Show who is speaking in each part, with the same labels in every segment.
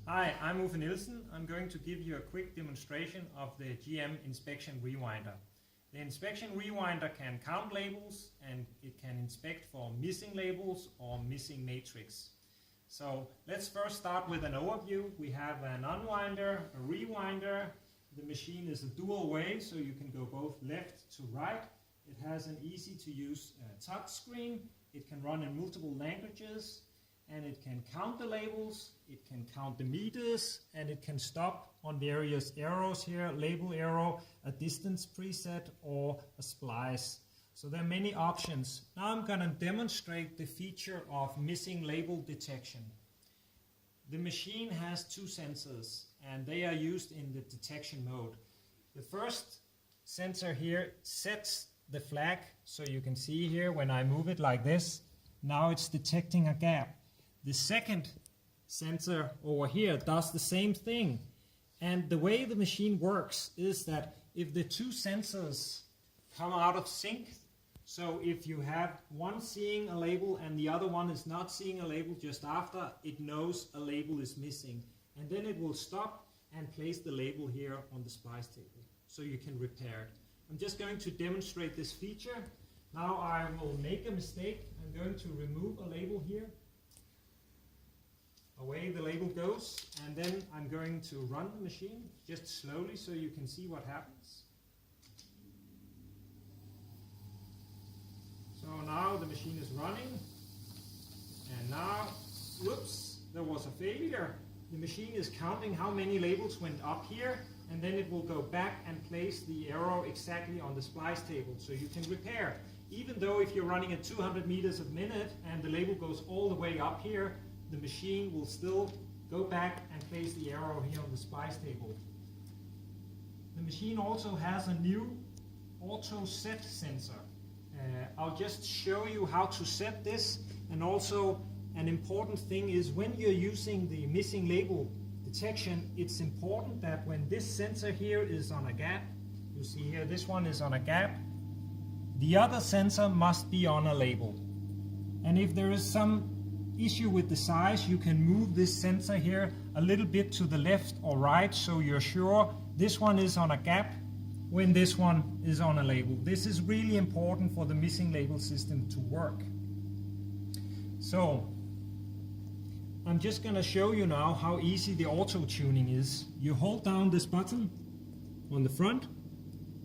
Speaker 1: Hi, I'm Uffe Nielsen. I'm going to give you a quick demonstration of the GM Inspection Rewinder. The Inspection Rewinder can count labels and it can inspect for missing labels or missing matrix. So let's first start with an overview. We have an unwinder, a rewinder. The machine is a dual way, so you can go both left to right. It has an easy to use touch screen. It can run in multiple languages. And it can count the labels, it can count the meters, and it can stop on various arrows here, label arrow, a distance preset, or a splice. So there are many options. Now I'm going to demonstrate the feature of missing label detection. The machine has two sensors, and they are used in the detection mode. The first sensor here sets the flag, so you can see here when I move it like this, now it's detecting a gap. The second sensor over here does the same thing. And the way the machine works is that if the two sensors come out of sync, so if you have one seeing a label and the other one is not seeing a label just after, it knows a label is missing. And then it will stop and place the label here on the splice table, so you can repair it. I'm just going to demonstrate this feature. Now I will make a mistake. I'm going to remove a label here. Away the label goes, and then I'm going to run the machine just slowly so you can see what happens. So now the machine is running, and now, whoops, there was a failure. The machine is counting how many labels went up here, and then it will go back and place the arrow exactly on the splice table so you can repair. Even though if you're running at 200 meters a minute and the label goes all the way up here, the machine will still go back and place the arrow here on the splice table. The machine also has a new auto set sensor. I'll just show you how to set this, and also an important thing is when you're using the missing label detection, it's important that when this sensor here is on a gap, you see here this one is on a gap, the other sensor must be on a label. And if there is some issue with the size, you can move this sensor here a little bit to the left or right so you're sure this one is on a gap when this one is on a label. This is really important for the missing label system to work. So I'm just going to show you now how easy the auto tuning is. You hold down this button on the front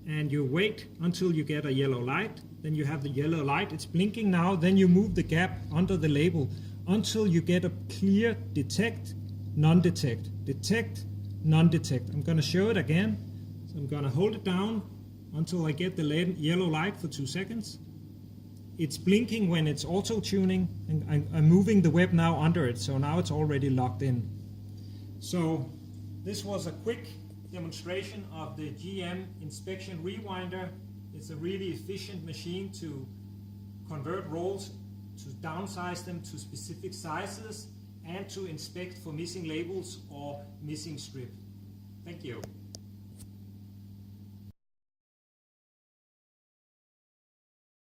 Speaker 1: and you wait until you get a yellow light. Then you have the yellow light, it's blinking now, then you move the gap under the label until you get a clear detect, non-detect, detect, non-detect. I'm going to show it again. So I'm going to hold it down until I get the yellow light for 2 seconds. It's blinking when it's auto-tuning, and I'm moving the web now under it, so now it's already locked in. So this was a quick demonstration of the GM Inspection Rewinder. It's a really efficient machine to convert rolls, to downsize them to specific sizes, and to inspect for missing labels or missing strip. Thank you.